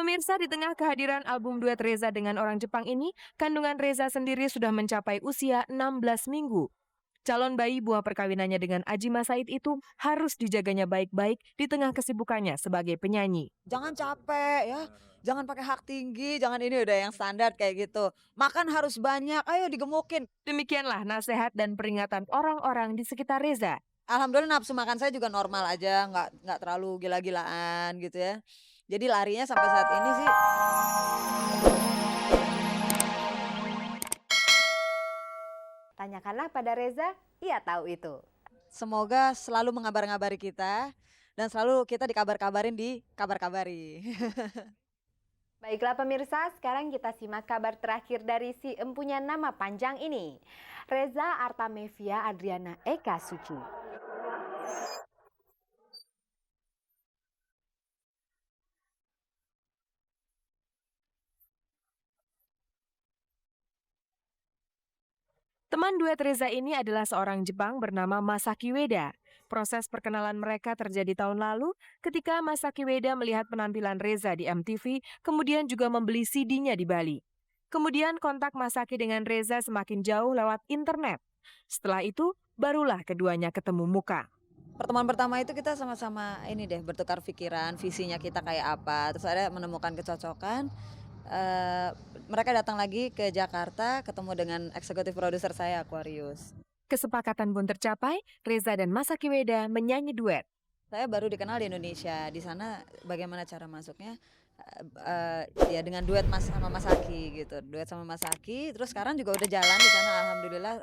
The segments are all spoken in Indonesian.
Pemirsa, di tengah kehadiran album duet Reza dengan orang Jepang ini, kandungan Reza sendiri sudah mencapai usia 16 minggu. Calon bayi buah perkawinannya dengan Ajima Said itu harus dijaganya baik-baik di tengah kesibukannya sebagai penyanyi. Jangan capek ya, jangan pakai hak tinggi, jangan ini udah yang standar kayak gitu. Makan harus banyak, ayo digemukin. Demikianlah nasihat dan peringatan orang-orang di sekitar Reza. Alhamdulillah nafsu makan saya juga normal aja, nggak terlalu gila-gilaan gitu ya. Jadi larinya sampai saat ini sih Tanyakanlah pada Reza, ia tahu itu. semoga selalu mengabar-ngabari kita dan selalu kita dikabar-kabarin di kabar-kabari. Baiklah pemirsa, sekarang kita simak kabar terakhir dari si empunya nama panjang ini. Reza Artamevia Adriana Eka Suci. Teman duet Reza ini adalah seorang Jepang bernama Masaki Ueda. Proses perkenalan mereka terjadi tahun lalu ketika Masaki Ueda melihat penampilan Reza di MTV, kemudian juga membeli CD-nya di Bali. Kemudian kontak Masaki dengan Reza semakin jauh lewat internet. Setelah itu, barulah keduanya ketemu muka. Pertemuan pertama itu kita sama-sama ini deh bertukar pikiran, visinya kita kayak apa. Terus ada menemukan kecocokan. eh, Mereka datang lagi ke Jakarta, ketemu dengan eksekutif produser saya Aquarius. Kesepakatan pun tercapai, Reza dan Masaki Ueda menyanyi duet. Saya baru dikenal di Indonesia. Di sana bagaimana cara masuknya? Ya dengan duet sama Mas Aki gitu. Duet sama Mas Aki. Terus sekarang juga udah jalan di sana. Alhamdulillah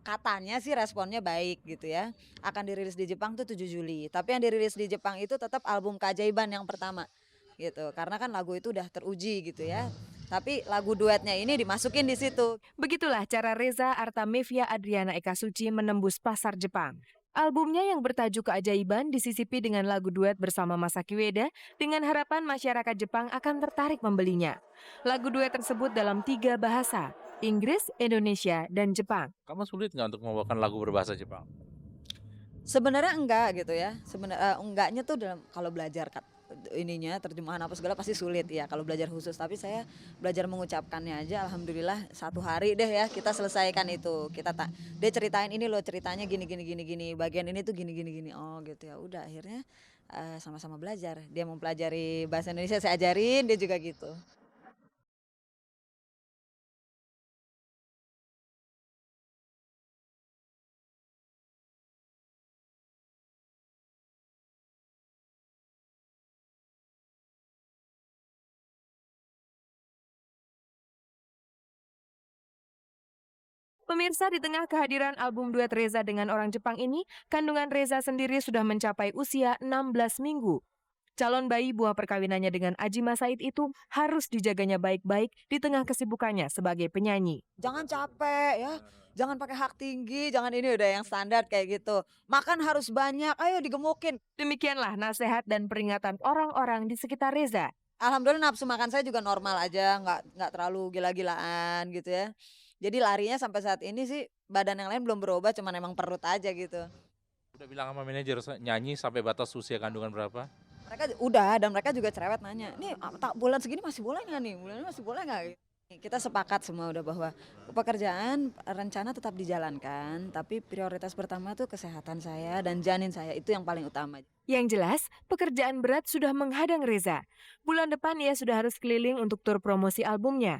katanya sih responnya baik gitu ya. Akan dirilis di Jepang tuh 7 Juli. Tapi yang dirilis di Jepang itu tetap album keajaiban yang pertama gitu. Karena kan lagu itu udah teruji gitu ya. Tapi lagu duetnya ini dimasukin di situ. Begitulah cara Reza Artamevia Adriana Eka Suci menembus pasar Jepang. Albumnya yang bertajuk Keajaiban disisipi dengan lagu duet bersama Masaki Ueda dengan harapan masyarakat Jepang akan tertarik membelinya. Lagu duet tersebut dalam 3 bahasa, Inggris, Indonesia, dan Jepang. Kamu sulit nggak untuk membawakan lagu berbahasa Jepang? Sebenarnya enggak gitu ya. Sebenarnya enggaknya tuh dalam kalau belajar ininya terjemahan apa segala pasti sulit ya kalau belajar khusus, tapi saya belajar mengucapkannya aja alhamdulillah 1 hari deh ya kita selesaikan itu. Dia ceritain ini loh ceritanya gini gini gini gini, bagian ini tuh gini gini gini. Oh gitu ya. Udah akhirnya sama-sama belajar. Dia mempelajari bahasa Indonesia, saya ajarin, dia juga gitu. Pemirsa, di tengah kehadiran album duet Reza dengan orang Jepang ini, kandungan Reza sendiri sudah mencapai usia 16 minggu. Calon bayi buah perkawinannya dengan Ajima Said itu harus dijaganya baik-baik di tengah kesibukannya sebagai penyanyi. Jangan capek ya, jangan pakai hak tinggi, jangan ini udah yang standar kayak gitu. Makan harus banyak, ayo digemukin. Demikianlah nasihat dan peringatan orang-orang di sekitar Reza. Alhamdulillah nafsu makan saya juga normal aja, nggak terlalu gila-gilaan gitu ya. Jadi larinya sampai saat ini sih badan yang lain belum berubah, cuman emang perut aja gitu. Udah bilang sama manajer nyanyi sampai batas usia kandungan berapa? Mereka udah dan mereka juga cerewet nanya, nih tak bulan segini masih boleh nggak nih? Bulan ini masih boleh nggak? Kita sepakat semua udah bahwa pekerjaan rencana tetap dijalankan, tapi prioritas pertama tuh kesehatan saya dan janin saya itu yang paling utama. Yang jelas, pekerjaan berat sudah menghadang Reza. Bulan depan ia sudah harus keliling untuk tur promosi albumnya.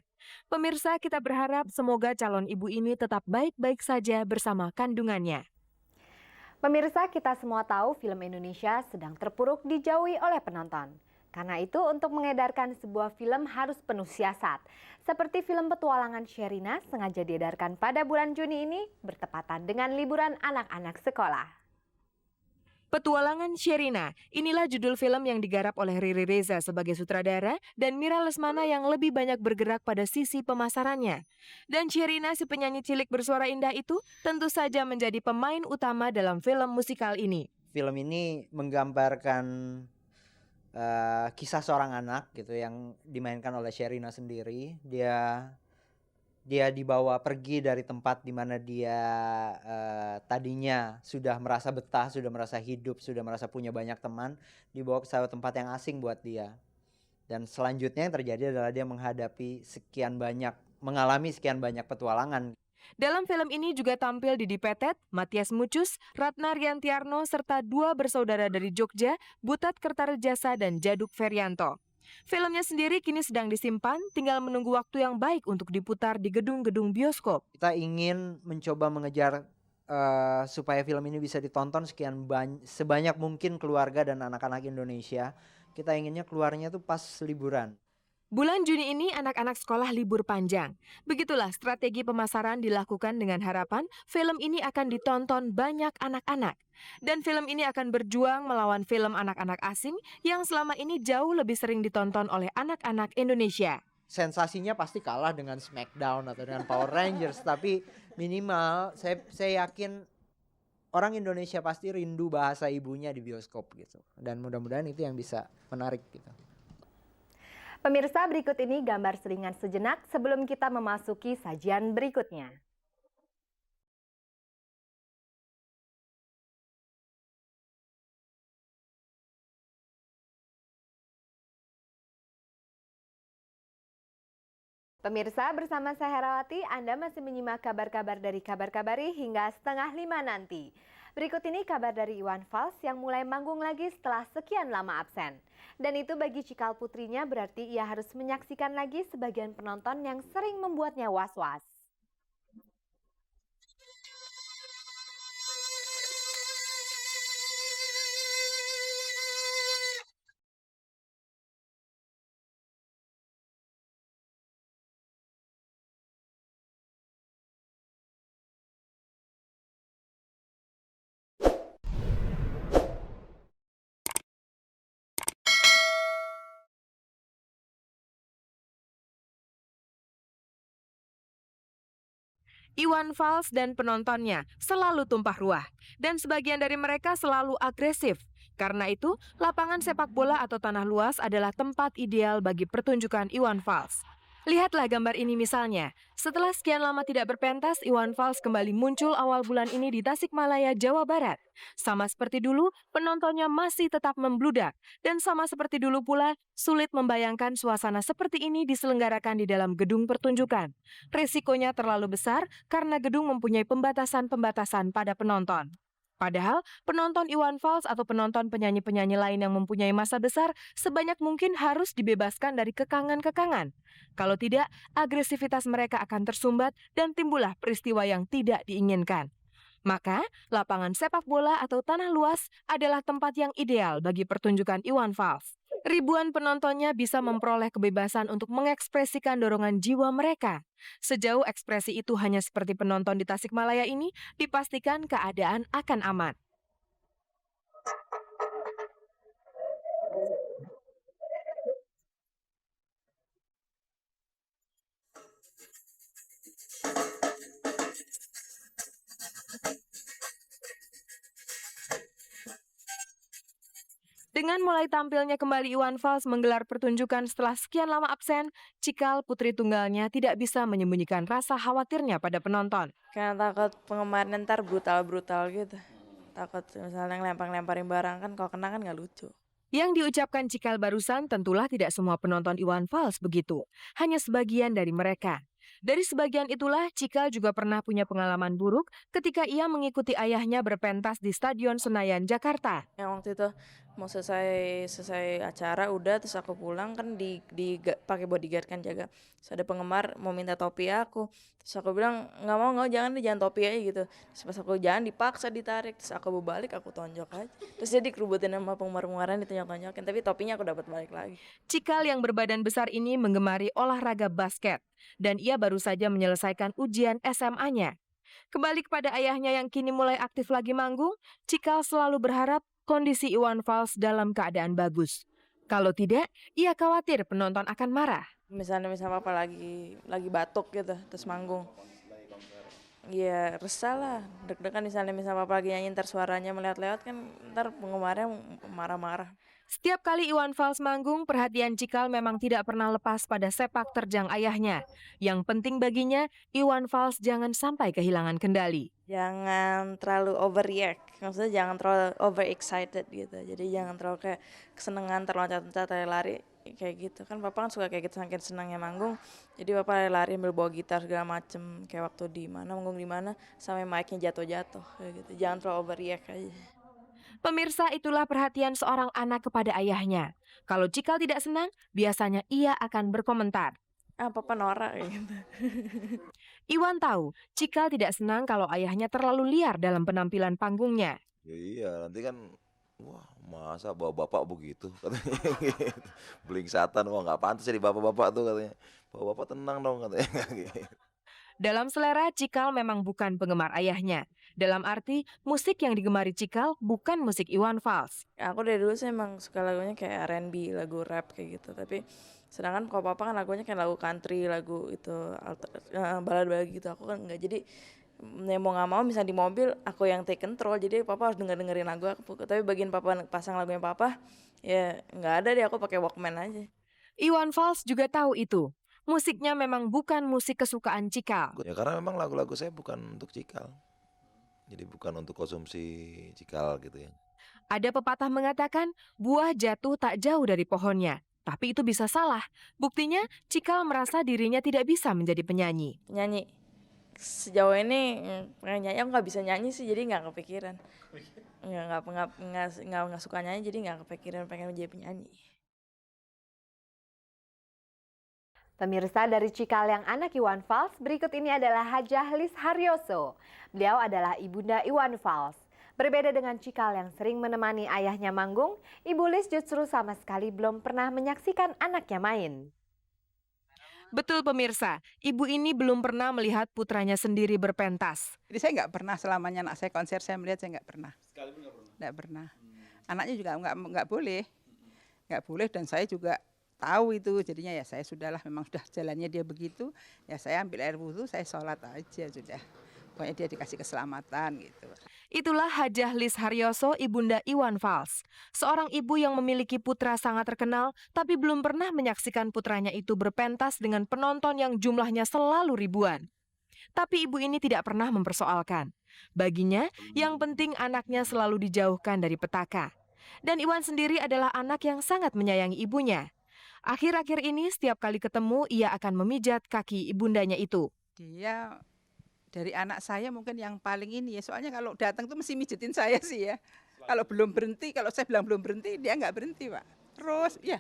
Pemirsa, kita berharap semoga calon ibu ini tetap baik-baik saja bersama kandungannya. Pemirsa, kita semua tahu film Indonesia sedang terpuruk dijauhi oleh penonton. Karena itu untuk mengedarkan sebuah film harus penuh siasat. Seperti film petualangan Sherina sengaja diedarkan pada bulan Juni ini bertepatan dengan liburan anak-anak sekolah. Petualangan Sherina, inilah judul film yang digarap oleh Riri Reza sebagai sutradara dan Mira Lesmana yang lebih banyak bergerak pada sisi pemasarannya. Dan Sherina, si penyanyi cilik bersuara indah itu, tentu saja menjadi pemain utama dalam film musikal ini. Film ini menggambarkan kisah seorang anak gitu yang dimainkan oleh Sherina sendiri. Dia dibawa pergi dari tempat di mana dia tadinya sudah merasa betah, sudah merasa hidup, sudah merasa punya banyak teman, dibawa ke satu tempat yang asing buat dia. Dan selanjutnya yang terjadi adalah dia mengalami sekian banyak petualangan. Dalam film ini juga tampil Didi Petet, Matias Mucus, Ratna Riantiarno, serta 2 bersaudara dari Jogja, Butet Kertarejasa dan Jaduk Ferianto. Filmnya sendiri kini sedang disimpan, tinggal menunggu waktu yang baik untuk diputar di gedung-gedung bioskop. Kita ingin mencoba mengejar supaya film ini bisa ditonton sebanyak mungkin keluarga dan anak-anak Indonesia. Kita inginnya keluarnya tuh pas liburan. Bulan Juni ini anak-anak sekolah libur panjang. Begitulah strategi pemasaran dilakukan dengan harapan film ini akan ditonton banyak anak-anak. Dan film ini akan berjuang melawan film anak-anak asing yang selama ini jauh lebih sering ditonton oleh anak-anak Indonesia. Sensasinya pasti kalah dengan Smackdown atau dengan Power Rangers, tapi minimal saya yakin orang Indonesia pasti rindu bahasa ibunya di bioskop gitu. Dan mudah-mudahan itu yang bisa menarik gitu. Pemirsa, berikut ini gambar seringan sejenak sebelum kita memasuki sajian berikutnya. Pemirsa, bersama saya Herawati, Anda masih menyimak kabar-kabar dari Kabar Kabari hingga 4:30 nanti. Berikut ini kabar dari Iwan Fals yang mulai manggung lagi setelah sekian lama absen. Dan itu bagi cikal putrinya berarti ia harus menyaksikan lagi sebagian penonton yang sering membuatnya was-was. Iwan Fals dan penontonnya selalu tumpah ruah, dan sebagian dari mereka selalu agresif. Karena itu, lapangan sepak bola atau tanah luas adalah tempat ideal bagi pertunjukan Iwan Fals. Lihatlah gambar ini misalnya. Setelah sekian lama tidak berpentas, Iwan Fals kembali muncul awal bulan ini di Tasikmalaya, Jawa Barat. Sama seperti dulu, penontonnya masih tetap membludak. Dan sama seperti dulu pula, sulit membayangkan suasana seperti ini diselenggarakan di dalam gedung pertunjukan. Resikonya terlalu besar karena gedung mempunyai pembatasan-pembatasan pada penonton. Padahal, penonton Iwan Fals atau penonton penyanyi-penyanyi lain yang mempunyai masa besar sebanyak mungkin harus dibebaskan dari kekangan-kekangan. Kalau tidak, agresivitas mereka akan tersumbat dan timbullah peristiwa yang tidak diinginkan. Maka, lapangan sepak bola atau tanah luas adalah tempat yang ideal bagi pertunjukan Iwan Fals. Ribuan penontonnya bisa memperoleh kebebasan untuk mengekspresikan dorongan jiwa mereka. Sejauh ekspresi itu hanya seperti penonton di Tasikmalaya ini, dipastikan keadaan akan aman. Dengan mulai tampilnya kembali Iwan Fals menggelar pertunjukan setelah sekian lama absen, cikal putri tunggalnya tidak bisa menyembunyikan rasa khawatirnya pada penonton. Karena takut penggemarnya ntar brutal-brutal gitu. Takut misalnya ngelempar-lemparin barang kan kalau kena kan nggak lucu. Yang diucapkan Cikal barusan tentulah tidak semua penonton Iwan Fals begitu, hanya sebagian dari mereka. Dari sebagian itulah Cikal juga pernah punya pengalaman buruk ketika ia mengikuti ayahnya berpentas di Stadion Senayan, Jakarta. Yang waktu itu mau selesai acara udah terus aku pulang kan pakai bodyguard kan jaga. Terus ada penggemar mau minta topi aku. Terus aku bilang nggak jangan topi aja gitu. Terus pas aku jangan dipaksa ditarik. Terus aku balik aku tonjok aja. Terus jadi kerubutin sama penggemar-penggemarnya ditonjok-tonjokin. Tapi topinya aku dapat balik lagi. Cikal yang berbadan besar ini menggemari olahraga basket. Dan ia baru saja menyelesaikan ujian SMA-nya. Kembali kepada ayahnya yang kini mulai aktif lagi manggung, Cikal selalu berharap kondisi Iwan Fals dalam keadaan bagus. Kalau tidak, ia khawatir penonton akan marah. Misalnya apa lagi batuk gitu terus manggung. Ya resah lah, deg-degan misalnya apa lagi nyanyi ntar suaranya melihat-lewat kan ntar penggemarnya marah-marah. Setiap kali Iwan Fals manggung, perhatian Cikal memang tidak pernah lepas pada sepak terjang ayahnya. Yang penting baginya, Iwan Fals jangan sampai kehilangan kendali. Jangan terlalu overreact, maksudnya jangan terlalu overexcited gitu. Jadi jangan terlalu kayak kesenangan terloncat-loncat lari. kayak gitu kan papa kan suka kayak gitu saking senangnya manggung, jadi papa lari ambil bawa gitar segala macem kayak waktu di mana manggung di mana sampai mic-nya jatuh-jatuh kayak gitu, jangan terlalu overreact aja. Pemirsa, itulah perhatian seorang anak kepada ayahnya. Kalau Cikal tidak senang, biasanya ia akan berkomentar. Papa norak kayak gitu. Iwan tahu, Cikal tidak senang kalau ayahnya terlalu liar dalam penampilan panggungnya. Ya iya, nanti kan wah masa bawa bapak begitu katanya gitu. Beling setan, wah nggak pantas jadi bapak-bapak tuh katanya. Bapak-bapak tenang dong katanya gitu. Dalam selera, Cikal memang bukan penggemar ayahnya. Dalam arti, musik yang digemari Cikal bukan musik Iwan Fals. Aku dari dulu sih emang suka lagunya kayak R&B, lagu rap kayak gitu. Tapi sedangkan kalau papa kan lagunya kayak lagu country, lagu itu balad-balad gitu. Aku kan enggak. Jadi ya mau nggak mau misalnya di mobil aku yang take control. Jadi papa harus dengerin lagu aku. Tapi bagian papa pasang lagunya papa, ya nggak ada deh, aku pakai Walkman aja. Iwan Fals juga tahu itu. Musiknya memang bukan musik kesukaan Cikal. Ya karena memang lagu-lagu saya bukan untuk Cikal. Jadi bukan untuk konsumsi Cikal gitu ya. Ada pepatah mengatakan, buah jatuh tak jauh dari pohonnya. Tapi itu bisa salah. Buktinya, Cikal merasa dirinya tidak bisa menjadi penyanyi. Penyanyi sejauh ini pengen nyanyi, aku nggak bisa nyanyi sih, jadi nggak kepikiran. Nggak suka nyanyi, jadi nggak kepikiran pengen menjadi penyanyi. Pemirsa, dari Cikal yang anak Iwan Fals, berikut ini adalah Hajah Lis Haryoso. Beliau adalah ibunda Iwan Fals. Berbeda dengan Cikal yang sering menemani ayahnya manggung, Ibu Lis justru sama sekali belum pernah menyaksikan anaknya main. Betul pemirsa, ibu ini belum pernah melihat putranya sendiri berpentas. Jadi saya nggak pernah selamanya anak saya konser, saya melihat saya nggak pernah. Sekalipun nggak pernah? Nggak pernah. Anaknya juga nggak boleh. Nggak boleh dan saya juga tahu itu, jadinya ya saya sudahlah, memang sudah jalannya dia begitu, ya saya ambil air wudhu, saya sholat aja sudah. Pokoknya dia dikasih keselamatan gitu. Itulah Hajah Lis Haryoso, ibunda Iwan Fals. Seorang ibu yang memiliki putra sangat terkenal, tapi belum pernah menyaksikan putranya itu berpentas dengan penonton yang jumlahnya selalu ribuan. Tapi ibu ini tidak pernah mempersoalkan. Baginya, yang penting anaknya selalu dijauhkan dari petaka. Dan Iwan sendiri adalah anak yang sangat menyayangi ibunya. Akhir-akhir ini setiap kali ketemu ia akan memijat kaki ibundanya itu. Dia dari anak saya mungkin yang paling ini ya, soalnya kalau datang tuh mesti mijetin saya sih ya. Kalau belum berhenti, kalau saya bilang belum berhenti, dia nggak berhenti Pak. Terus ya,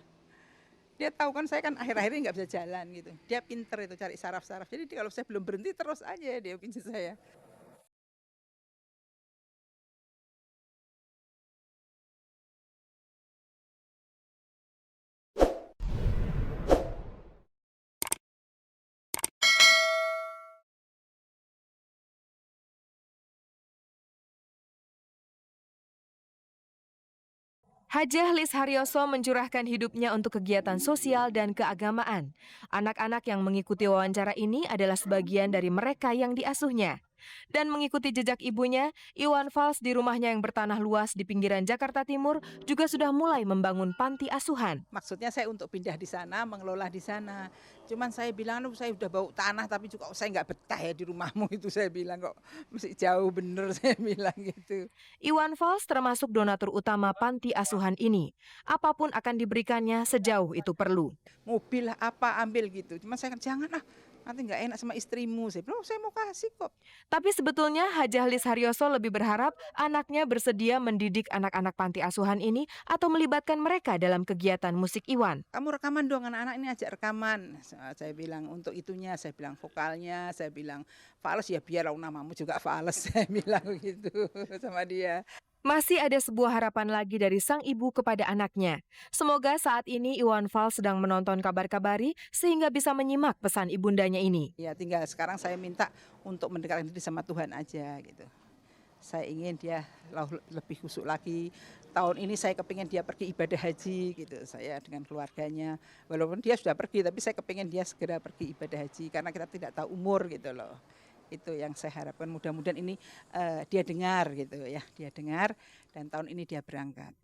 dia tahu kan saya kan akhir-akhir ini nggak bisa jalan gitu. Dia pinter itu cari saraf-saraf, jadi kalau saya belum berhenti terus aja dia pijit saya. Hajah Lis Haryoso mencurahkan hidupnya untuk kegiatan sosial dan keagamaan. Anak-anak yang mengikuti wawancara ini adalah sebagian dari mereka yang diasuhnya. Dan mengikuti jejak ibunya, Iwan Fals di rumahnya yang bertanah luas di pinggiran Jakarta Timur juga sudah mulai membangun panti asuhan. Maksudnya saya untuk pindah di sana, mengelola di sana. Cuman saya bilang, saya udah bau tanah tapi juga saya nggak betah ya di rumahmu itu, saya bilang kok mesti jauh bener saya bilang gitu. Iwan Fals termasuk donatur utama panti asuhan ini. Apapun akan diberikannya sejauh itu perlu. Mobil apa ambil gitu, cuman saya kan jangan nanti nggak enak sama istrimu. Saya bilang, saya mau kasih kok. Tapi sebetulnya Hajah Lis Haryoso lebih berharap anaknya bersedia mendidik anak-anak panti asuhan ini atau melibatkan mereka dalam kegiatan musik Iwan. Kamu rekaman dong anak-anak ini, ajak rekaman. Saya bilang untuk itunya, saya bilang vokalnya, saya bilang Fals ya biar namamu juga Fals, saya bilang begitu sama dia. Masih ada sebuah harapan lagi dari sang ibu kepada anaknya. Semoga saat ini Iwan Fals sedang menonton Kabar Kabari sehingga bisa menyimak pesan ibundanya ini. Ya tinggal sekarang saya minta untuk mendekatkan diri sama Tuhan aja gitu. Saya ingin dia lebih khusyuk lagi. Tahun ini saya kepingin dia pergi ibadah haji gitu. Saya dengan keluarganya. Walaupun dia sudah pergi, tapi saya kepingin dia segera pergi ibadah haji. Karena kita tidak tahu umur gitu loh. Itu yang saya harapkan, mudah-mudahan ini dia dengar gitu ya. Dia dengar dan tahun ini dia berangkat.